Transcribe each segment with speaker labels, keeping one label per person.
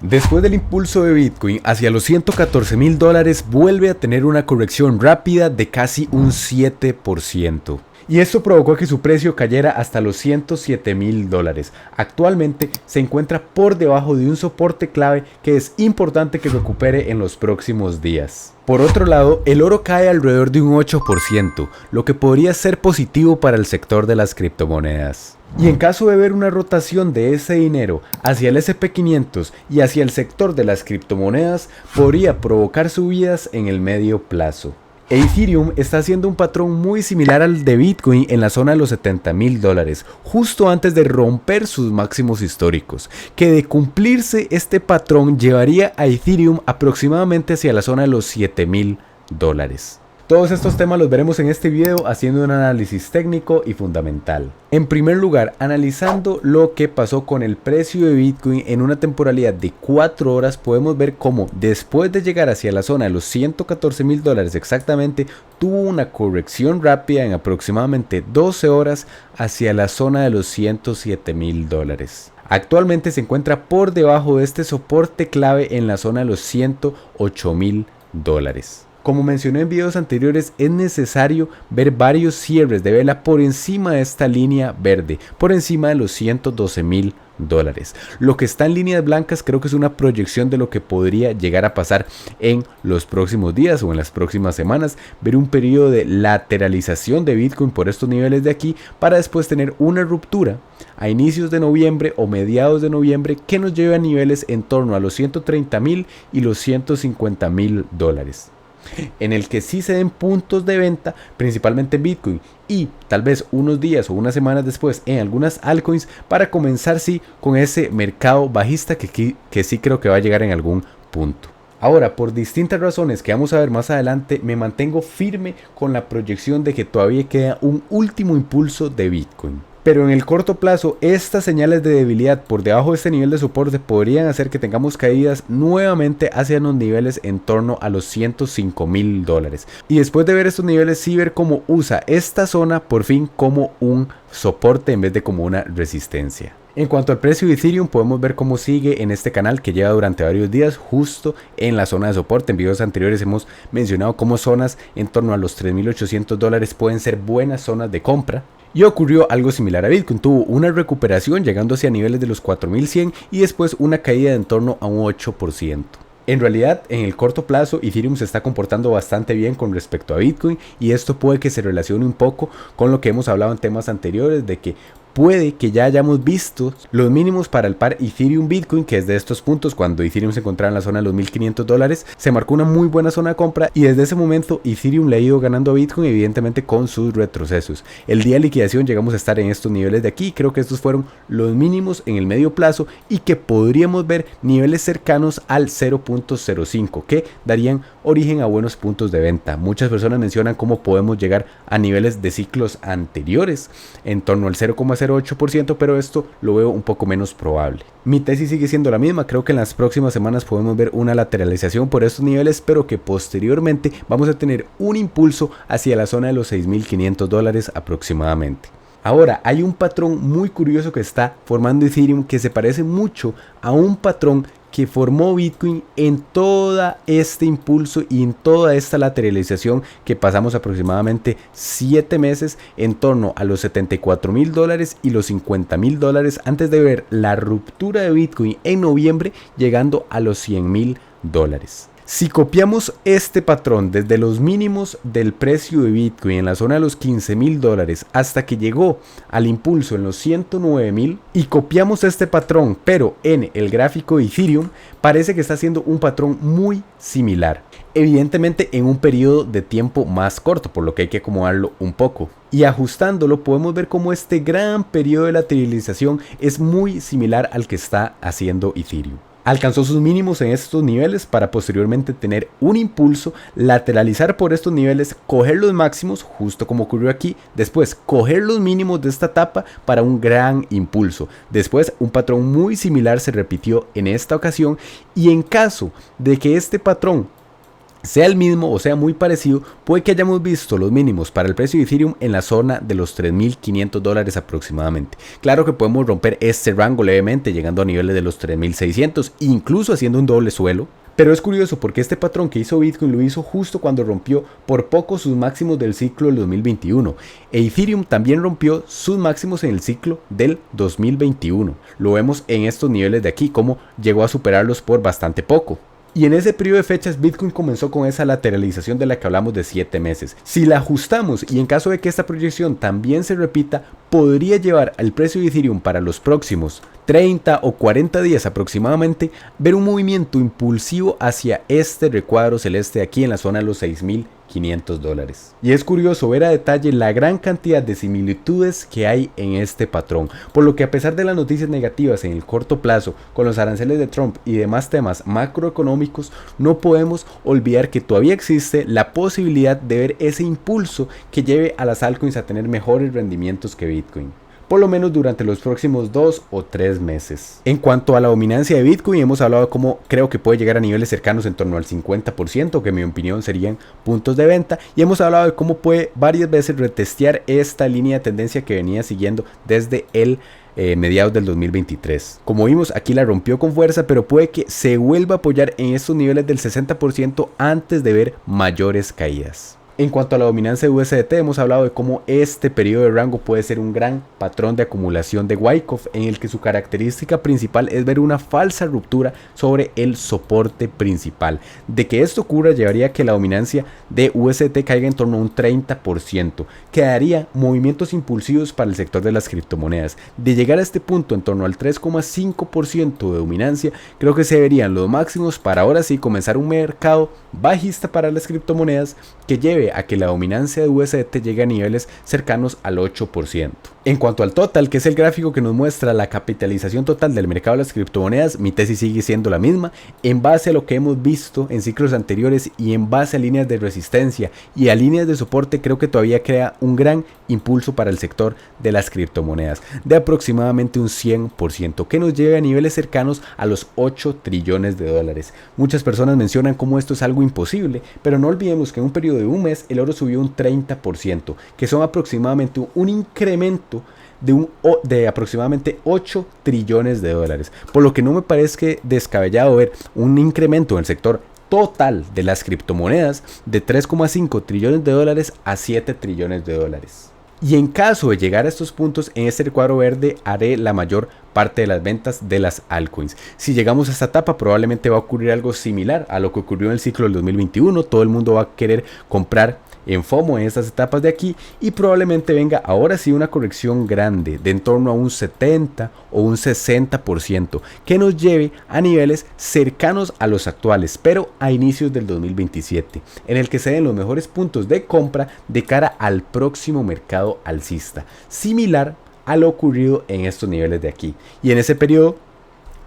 Speaker 1: Después del impulso de Bitcoin hacia los $114,000, vuelve a tener una corrección rápida de casi un 7%. Y esto provocó que su precio cayera hasta los $107,000. Actualmente se encuentra por debajo de un soporte clave que es importante que recupere en los próximos días. Por otro lado, el oro cae alrededor de un 8%, lo que podría ser positivo para el sector de las criptomonedas. Y en caso de ver una rotación de ese dinero hacia el SP500 y hacia el sector de las criptomonedas, podría provocar subidas en el medio plazo. Ethereum está haciendo un patrón muy similar al de Bitcoin en la zona de los $70,000, justo antes de romper sus máximos históricos, que de cumplirse este patrón llevaría a Ethereum aproximadamente hacia la zona de los $7,000. Todos estos temas los veremos en este video haciendo un análisis técnico y fundamental. En primer lugar, analizando lo que pasó con el precio de Bitcoin en una temporalidad de 4 horas, podemos ver cómo después de llegar hacia la zona de los $114,000 exactamente, tuvo una corrección rápida en aproximadamente 12 horas hacia la zona de los $107,000. Actualmente se encuentra por debajo de este soporte clave en la zona de los $108,000. Como mencioné en videos anteriores, es necesario ver varios cierres de vela por encima de esta línea verde, por encima de los $112,000. Lo que está en líneas blancas creo que es una proyección de lo que podría llegar a pasar en los próximos días o en las próximas semanas, ver un periodo de lateralización de Bitcoin por estos niveles de aquí para después tener una ruptura a inicios de noviembre o mediados de noviembre que nos lleve a niveles en torno a los $130,000 y los $150,000. En el que sí se den puntos de venta, principalmente en Bitcoin, y tal vez unos días o unas semanas después en algunas altcoins para comenzar sí con ese mercado bajista que sí creo que va a llegar en algún punto. Ahora, por distintas razones que vamos a ver más adelante, me mantengo firme con la proyección de que todavía queda un último impulso de Bitcoin. Pero en el corto plazo, estas señales de debilidad por debajo de este nivel de soporte podrían hacer que tengamos caídas nuevamente hacia los niveles en torno a los $105,000. Y después de ver estos niveles, sí ver cómo usa esta zona por fin como un soporte en vez de como una resistencia. En cuanto al precio de Ethereum, podemos ver cómo sigue en este canal que lleva durante varios días justo en la zona de soporte. En videos anteriores hemos mencionado cómo zonas en torno a los $3,800 pueden ser buenas zonas de compra. Y ocurrió algo similar a Bitcoin, tuvo una recuperación llegando hacia niveles de los 4,100 y después una caída de en torno a un 8%. En realidad, en el corto plazo, Ethereum se está comportando bastante bien con respecto a Bitcoin y esto puede que se relacione un poco con lo que hemos hablado en temas anteriores de que puede que ya hayamos visto los mínimos para el par Ethereum Bitcoin, que es de estos puntos cuando Ethereum se encontraba en la zona de los $1,500, se marcó una muy buena zona de compra y desde ese momento Ethereum le ha ido ganando a Bitcoin, evidentemente con sus retrocesos. El día de liquidación llegamos a estar en estos niveles de aquí, creo que estos fueron los mínimos en el medio plazo y que podríamos ver niveles cercanos al 0.05 que darían origen a buenos puntos de venta. Muchas personas mencionan cómo podemos llegar a niveles de ciclos anteriores en torno al 0,08%, pero esto lo veo un poco menos probable. Mi tesis sigue siendo la misma, creo que en las próximas semanas podemos ver una lateralización por estos niveles, pero que posteriormente vamos a tener un impulso hacia la zona de los $6,500 aproximadamente. Ahora, hay un patrón muy curioso que está formando Ethereum que se parece mucho a un patrón que formó Bitcoin en todo este impulso y en toda esta lateralización que pasamos aproximadamente 7 meses en torno a los $74,000 y los $50,000 antes de ver la ruptura de Bitcoin en noviembre llegando a los $100,000. Si copiamos este patrón desde los mínimos del precio de Bitcoin en la zona de los $15,000 hasta que llegó al impulso en los $109,000 y copiamos este patrón pero en el gráfico de Ethereum, parece que está haciendo un patrón muy similar. Evidentemente en un periodo de tiempo más corto, por lo que hay que acomodarlo un poco. Y ajustándolo podemos ver cómo este gran periodo de lateralización es muy similar al que está haciendo Ethereum. Alcanzó sus mínimos en estos niveles para posteriormente tener un impulso, lateralizar por estos niveles, coger los máximos, justo como ocurrió aquí, después coger los mínimos de esta etapa para un gran impulso. Después un patrón muy similar se repitió en esta ocasión y en caso de que este patrón sea el mismo o sea muy parecido, puede que hayamos visto los mínimos para el precio de Ethereum en la zona de los $3.500 aproximadamente. Claro que podemos romper este rango levemente, llegando a niveles de los 3.600, incluso haciendo un doble suelo. Pero es curioso porque este patrón que hizo Bitcoin lo hizo justo cuando rompió por poco sus máximos del ciclo del 2021. E Ethereum también rompió sus máximos en el ciclo del 2021. Lo vemos en estos niveles de aquí, como llegó a superarlos por bastante poco. Y en ese periodo de fechas Bitcoin comenzó con esa lateralización de la que hablamos de 7 meses. Si la ajustamos y en caso de que esta proyección también se repita, podría llevar al precio de Ethereum para los próximos 30 o 40 días aproximadamente ver un movimiento impulsivo hacia este recuadro celeste aquí en la zona de los $6.500. Y es curioso ver a detalle la gran cantidad de similitudes que hay en este patrón, por lo que a pesar de las noticias negativas en el corto plazo con los aranceles de Trump y demás temas macroeconómicos, no podemos olvidar que todavía existe la posibilidad de ver ese impulso que lleve a las altcoins a tener mejores rendimientos que Bitcoin, por lo menos durante los próximos 2 o 3 meses. En cuanto a la dominancia de Bitcoin, hemos hablado de cómo creo que puede llegar a niveles cercanos en torno al 50%, que en mi opinión serían puntos de venta, y hemos hablado de cómo puede varias veces retestear esta línea de tendencia que venía siguiendo desde el mediados del 2023. Como vimos, aquí la rompió con fuerza, pero puede que se vuelva a apoyar en estos niveles del 60% antes de ver mayores caídas. En cuanto a la dominancia de USDT, hemos hablado de cómo este periodo de rango puede ser un gran patrón de acumulación de Wyckoff, en el que su característica principal es ver una falsa ruptura sobre el soporte principal. De que esto ocurra llevaría a que la dominancia de USDT caiga en torno a un 30%, que daría movimientos impulsivos para el sector de las criptomonedas. De llegar a este punto en torno al 3,5% de dominancia, creo que se verían los máximos para ahora sí comenzar un mercado bajista para las criptomonedas que lleve a que la dominancia de USDT llegue a niveles cercanos al 8%. En cuanto al total, que es el gráfico que nos muestra la capitalización total del mercado de las criptomonedas, mi tesis sigue siendo la misma, en base a lo que hemos visto en ciclos anteriores y en base a líneas de resistencia y a líneas de soporte, creo que todavía crea un gran impulso para el sector de las criptomonedas, de aproximadamente un 100%, que nos lleve a niveles cercanos a los 8 trillones de dólares. Muchas personas mencionan cómo esto es algo imposible, pero no olvidemos que en un periodo de un mes el oro subió un 30%, que son aproximadamente un incremento de aproximadamente 8 trillones de dólares, por lo que no me parece descabellado ver un incremento en el sector total de las criptomonedas de 3,5 trillones de dólares a 7 trillones de dólares. Y en caso de llegar a estos puntos, en este recuadro verde haré la mayor parte de las ventas de las altcoins. Si llegamos a esta etapa, probablemente va a ocurrir algo similar a lo que ocurrió en el ciclo del 2021. Todo el mundo va a querer comprar en FOMO en estas etapas de aquí, y probablemente venga ahora sí una corrección grande de en torno a un 70 o un 60%, que nos lleve a niveles cercanos a los actuales, pero a inicios del 2027, en el que se den los mejores puntos de compra de cara al próximo mercado alcista, similar a lo ocurrido en estos niveles de aquí. Y en ese periodo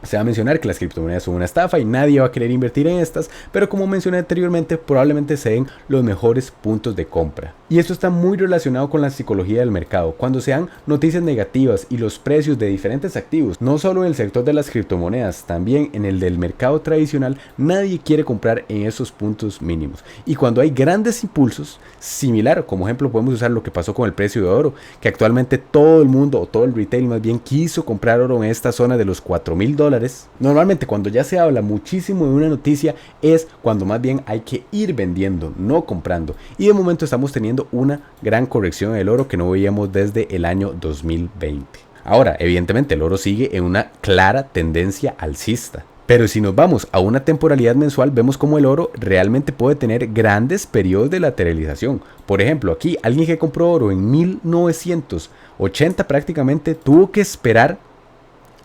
Speaker 1: se va a mencionar que las criptomonedas son una estafa y nadie va a querer invertir en estas, pero como mencioné anteriormente, probablemente se den los mejores puntos de compra. Y esto está muy relacionado con la psicología del mercado. Cuando se dan noticias negativas y los precios de diferentes activos, no solo en el sector de las criptomonedas, también en el del mercado tradicional, nadie quiere comprar en esos puntos mínimos. Y cuando hay grandes impulsos, similar, como ejemplo podemos usar lo que pasó con el precio de oro, que actualmente todo el mundo, o todo el retail más bien, quiso comprar oro en esta zona de los $4,000. Normalmente cuando ya se habla muchísimo de una noticia es cuando más bien hay que ir vendiendo, no comprando. Y de momento estamos teniendo una gran corrección del oro que no veíamos desde el año 2020. Ahora, evidentemente el oro sigue en una clara tendencia alcista. Pero si nos vamos a una temporalidad mensual, vemos como el oro realmente puede tener grandes periodos de lateralización. Por ejemplo, aquí alguien que compró oro en 1980 prácticamente tuvo que esperar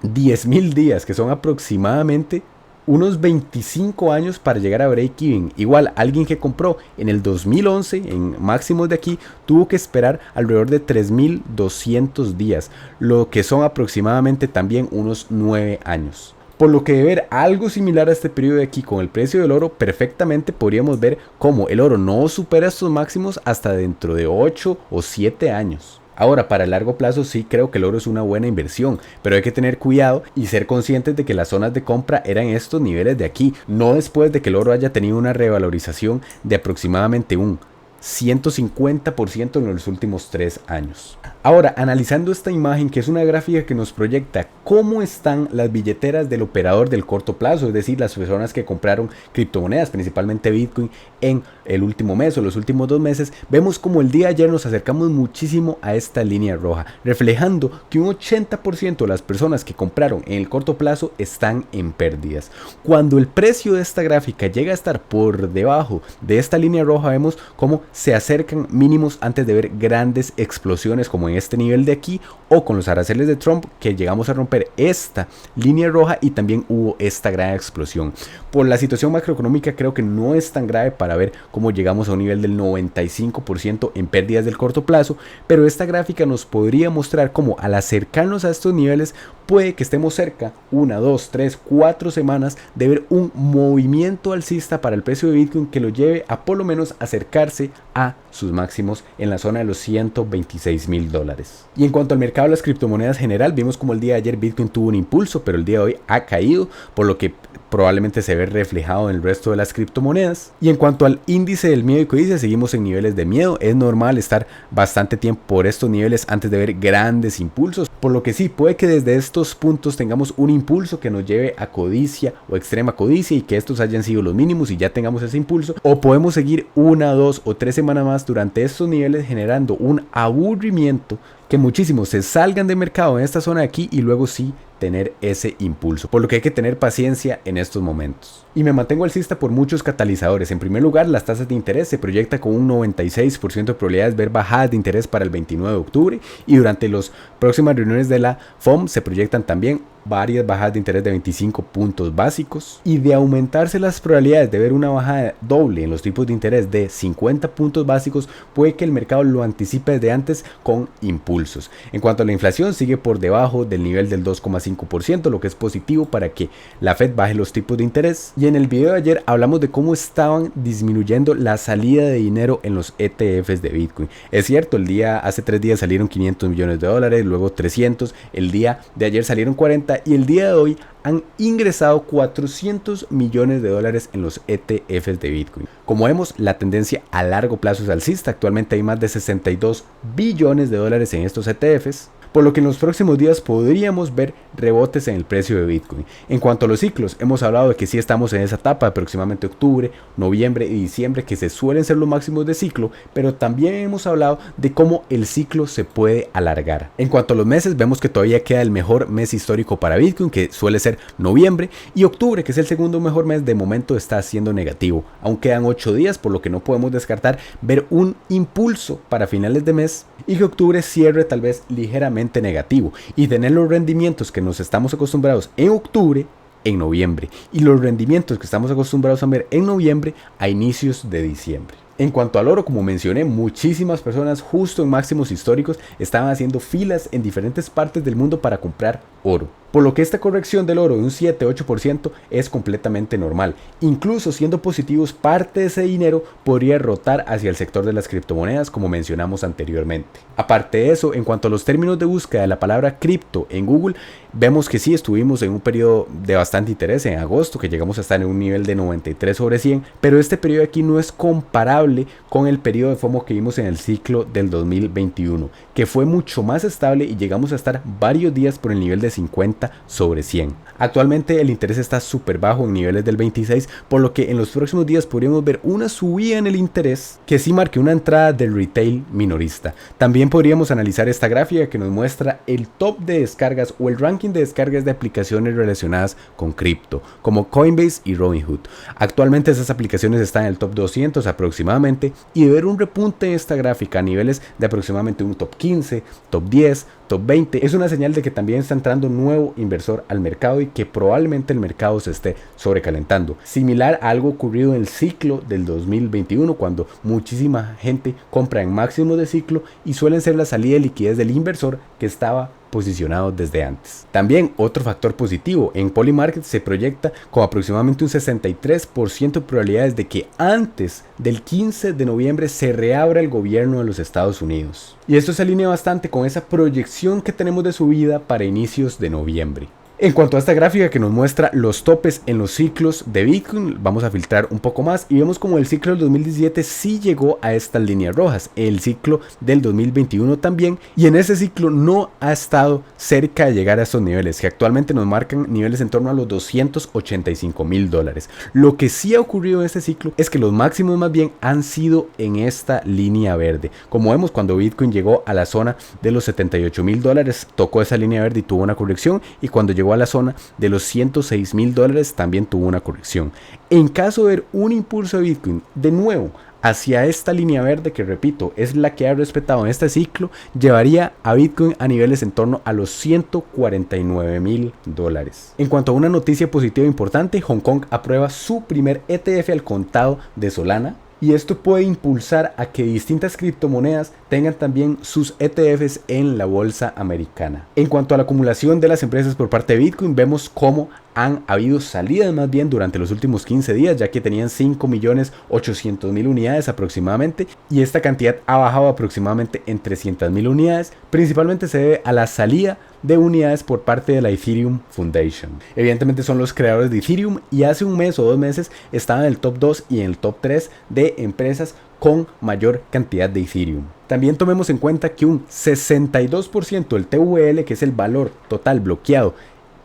Speaker 1: 10,000 días, que son aproximadamente unos 25 años para llegar a break-even. Igual, alguien que compró en el 2011, en máximos de aquí, tuvo que esperar alrededor de 3,200 días, lo que son aproximadamente también unos 9 años. Por lo que de ver algo similar a este periodo de aquí con el precio del oro, perfectamente podríamos ver cómo el oro no supera estos máximos hasta dentro de 8 o 7 años. Ahora, para el largo plazo sí creo que el oro es una buena inversión, pero hay que tener cuidado y ser conscientes de que las zonas de compra eran estos niveles de aquí, no después de que el oro haya tenido una revalorización de aproximadamente un 150% en los últimos 3 años. Ahora, analizando esta imagen, que es una gráfica que nos proyecta cómo están las billeteras del operador del corto plazo, es decir, las personas que compraron criptomonedas, principalmente Bitcoin, en el último mes o los últimos 2 meses, vemos como el día de ayer nos acercamos muchísimo a esta línea roja, reflejando que un 80% de las personas que compraron en el corto plazo están en pérdidas. Cuando el precio de esta gráfica llega a estar por debajo de esta línea roja, vemos cómo se acercan mínimos antes de ver grandes explosiones como en este nivel de aquí, o con los aranceles de Trump, que llegamos a romper esta línea roja y también hubo esta gran explosión. Por la situación macroeconómica creo que no es tan grave para ver cómo llegamos a un nivel del 95% en pérdidas del corto plazo, pero esta gráfica nos podría mostrar cómo al acercarnos a estos niveles puede que estemos cerca 1, 2, 3, 4 semanas de ver un movimiento alcista para el precio de Bitcoin que lo lleve a por lo menos acercarse a sus máximos en la zona de los $126,000. Y en cuanto al mercado de las criptomonedas general, vimos como el día de ayer Bitcoin tuvo un impulso, pero el día de hoy ha caído, por lo que probablemente se ve reflejado en el resto de las criptomonedas. Y en cuanto al índice del miedo y codicia, seguimos en niveles de miedo. Es normal estar bastante tiempo por estos niveles antes de ver grandes impulsos, por lo que sí, puede que desde estos puntos tengamos un impulso que nos lleve a codicia o extrema codicia y que estos hayan sido los mínimos y ya tengamos ese impulso, o podemos seguir 1, 2 o 3 semanas más durante estos niveles generando un aburrimiento, que muchísimos se salgan de mercado en esta zona de aquí y luego sí tener ese impulso, por lo que hay que tener paciencia en estos momentos. Y me mantengo alcista por muchos catalizadores. En primer lugar, las tasas de interés se proyecta con un 96% de probabilidades de ver bajadas de interés para el 29 de octubre y durante las próximas reuniones de la FOM se proyectan también varias bajadas de interés de 25 puntos básicos, y de aumentarse las probabilidades de ver una bajada doble en los tipos de interés de 50 puntos básicos, puede que el mercado lo anticipe desde antes con impulsos. En cuanto a la inflación, sigue por debajo del nivel del 2,5%, lo que es positivo para que la Fed baje los tipos de interés. Y en el video de ayer hablamos de cómo estaban disminuyendo la salida de dinero en los ETFs de Bitcoin. Es cierto, hace 3 días salieron $500 millones, luego 300, el día de ayer salieron 40 y el día de hoy han ingresado $400 millones en los ETFs de Bitcoin. Como vemos, la tendencia a largo plazo es alcista. Actualmente hay más de $62 billones en estos ETFs, por lo que en los próximos días podríamos ver rebotes en el precio de Bitcoin. En cuanto a los ciclos, hemos hablado de que sí estamos en esa etapa de aproximadamente octubre, noviembre y diciembre, que se suelen ser los máximos de ciclo, pero también hemos hablado de cómo el ciclo se puede alargar. En cuanto a los meses, vemos que todavía queda el mejor mes histórico para Bitcoin, que suele ser noviembre, y octubre, que es el segundo mejor mes, de momento está siendo negativo. Aún quedan 8 días, por lo que no podemos descartar ver un impulso para finales de mes y que octubre cierre tal vez ligeramente negativo y tener los rendimientos que nos estamos acostumbrados en octubre en noviembre y los rendimientos que estamos acostumbrados a ver en noviembre a inicios de diciembre. En cuanto al oro, como mencioné, muchísimas personas justo en máximos históricos estaban haciendo filas en diferentes partes del mundo para comprar oro, por lo que esta corrección del oro de un 7-8% es completamente normal. Incluso siendo positivos, parte de ese dinero podría rotar hacia el sector de las criptomonedas, como mencionamos anteriormente. Aparte de eso, en cuanto a los términos de búsqueda de la palabra cripto en Google, vemos que sí estuvimos en un periodo de bastante interés en agosto, que llegamos a estar en un nivel de 93 sobre 100, pero este periodo aquí no es comparable con el periodo de FOMO que vimos en el ciclo del 2021, que fue mucho más estable y llegamos a estar varios días por el nivel de 50 sobre 100. Actualmente el interés está súper bajo en niveles del 26, por lo que en los próximos días podríamos ver una subida en el interés que sí marque una entrada del retail minorista. También podríamos analizar esta gráfica que nos muestra el top de descargas o el ranking de descargas de aplicaciones relacionadas con cripto, como Coinbase y Robinhood. Actualmente esas aplicaciones están en el top 200 aproximadamente, y de ver un repunte en esta gráfica a niveles de aproximadamente un top 15, top 10, top 20. Es una señal de que también está entrando nuevo inversor al mercado y que probablemente el mercado se esté sobrecalentando. Similar a algo ocurrido en el ciclo del 2021, cuando muchísima gente compra en máximo de ciclo y suelen ser la salida de liquidez del inversor que estaba posicionado desde antes. También otro factor positivo, en Polymarket se proyecta con aproximadamente un 63% de probabilidades de que antes del 15 de noviembre se reabra el gobierno de los Estados Unidos. Y esto se alinea bastante con esa proyección que tenemos de subida para inicios de noviembre. En cuanto a esta gráfica que nos muestra los topes en los ciclos de Bitcoin, vamos a filtrar un poco más y vemos como el ciclo del 2017 sí llegó a estas líneas rojas, el ciclo del 2021 también, y en ese ciclo no ha estado cerca de llegar a estos niveles, que actualmente nos marcan niveles en torno a los $285,000. Lo que sí ha ocurrido en este ciclo es que los máximos más bien han sido en esta línea verde. Como vemos, cuando Bitcoin llegó a la zona de los $78,000, tocó esa línea verde y tuvo una corrección, y cuando llegó a la zona de los $106,000 también tuvo una corrección. En caso de ver un impulso de Bitcoin de nuevo hacia esta línea verde, que repito es la que ha respetado en este ciclo, llevaría a Bitcoin a niveles en torno a los $149,000. En cuanto a una noticia positiva importante, Hong Kong aprueba su primer ETF al contado de Solana, y esto puede impulsar a que distintas criptomonedas tengan también sus ETFs en la bolsa americana. En cuanto a la acumulación de las empresas por parte de Bitcoin, vemos cómo han habido salidas más bien durante los últimos 15 días, ya que tenían 5.800.000 unidades aproximadamente, y esta cantidad ha bajado aproximadamente en 300.000 unidades. Principalmente se debe a la salida de unidades por parte de la Ethereum Foundation. Evidentemente son los creadores de Ethereum, y hace un mes o 2 meses estaban en el top 2 y en el top 3 de empresas con mayor cantidad de Ethereum. También tomemos en cuenta que un 62% del TVL, que es el valor total bloqueado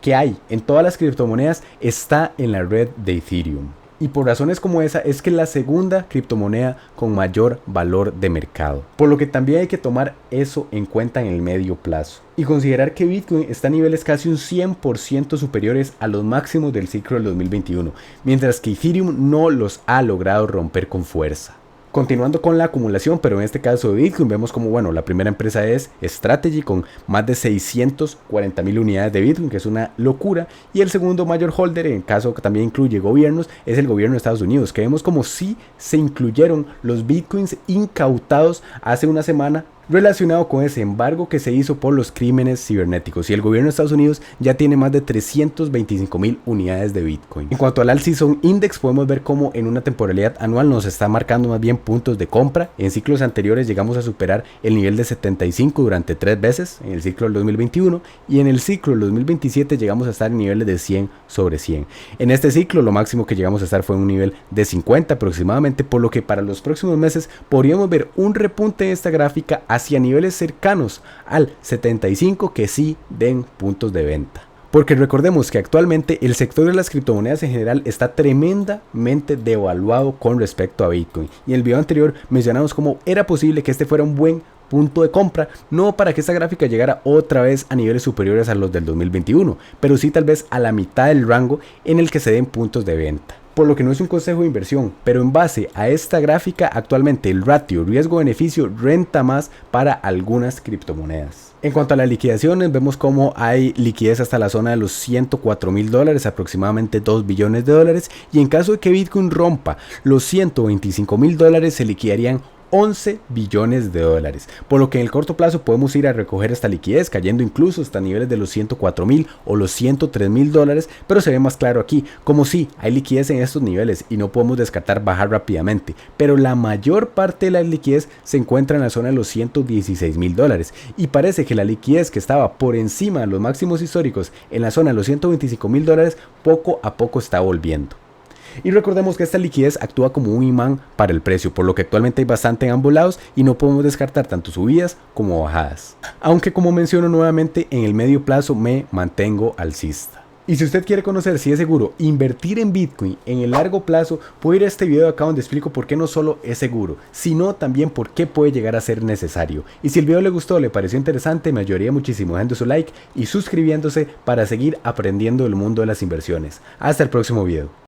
Speaker 1: que hay en todas las criptomonedas, está en la red de Ethereum. Y por razones como esa es que es la segunda criptomoneda con mayor valor de mercado. Por lo que también hay que tomar eso en cuenta en el medio plazo. Y considerar que Bitcoin está a niveles casi un 100% superiores a los máximos del ciclo del 2021. Mientras que Ethereum no los ha logrado romper con fuerza. Continuando con la acumulación, pero en este caso de Bitcoin, vemos como, bueno, la primera empresa es Strategy con más de 640.000 unidades de Bitcoin, que es una locura. Y el segundo mayor holder, en caso que también incluye gobiernos, es el gobierno de Estados Unidos, que vemos como si se incluyeron los Bitcoins incautados hace una semana relacionado con ese embargo que se hizo por los crímenes cibernéticos, y el gobierno de Estados Unidos ya tiene más de 325.000 unidades de Bitcoin. En cuanto al All Season Index, podemos ver cómo en una temporalidad anual nos está marcando más bien puntos de compra. En ciclos anteriores llegamos a superar el nivel de 75 durante 3 veces, en el ciclo del 2021, y en el ciclo del 2027 llegamos a estar en niveles de 100 sobre 100. En este ciclo lo máximo que llegamos a estar fue en un nivel de 50 aproximadamente, por lo que para los próximos meses podríamos ver un repunte en esta gráfica hacia niveles cercanos al 75 que sí den puntos de venta. Porque recordemos que actualmente el sector de las criptomonedas en general está tremendamente devaluado con respecto a Bitcoin. Y en el video anterior mencionamos cómo era posible que este fuera un buen punto de compra, no para que esta gráfica llegara otra vez a niveles superiores a los del 2021, pero sí tal vez a la mitad del rango en el que se den puntos de venta. Por lo que no es un consejo de inversión, pero en base a esta gráfica actualmente el ratio riesgo-beneficio renta más para algunas criptomonedas. En cuanto a las liquidaciones, vemos cómo hay liquidez hasta la zona de los $104,000, aproximadamente $2 billones, y en caso de que Bitcoin rompa los $125,000 se liquidarían $11 billones, por lo que en el corto plazo podemos ir a recoger esta liquidez, cayendo incluso hasta niveles de los $104,000 o los $103,000, pero se ve más claro aquí, como si hay liquidez en estos niveles y no podemos descartar bajar rápidamente, pero la mayor parte de la liquidez se encuentra en la zona de los $116,000, y parece que la liquidez que estaba por encima de los máximos históricos en la zona de los $125,000 poco a poco está volviendo. Y recordemos que esta liquidez actúa como un imán para el precio, por lo que actualmente hay bastante en ambos lados y no podemos descartar tanto subidas como bajadas. Aunque, como menciono nuevamente, en el medio plazo me mantengo alcista. Y si usted quiere conocer si es seguro invertir en Bitcoin en el largo plazo, puede ir a este video de acá donde explico por qué no solo es seguro, sino también por qué puede llegar a ser necesario. Y si el video le gustó o le pareció interesante, me ayudaría muchísimo dejando su like y suscribiéndose para seguir aprendiendo del mundo de las inversiones. Hasta el próximo video.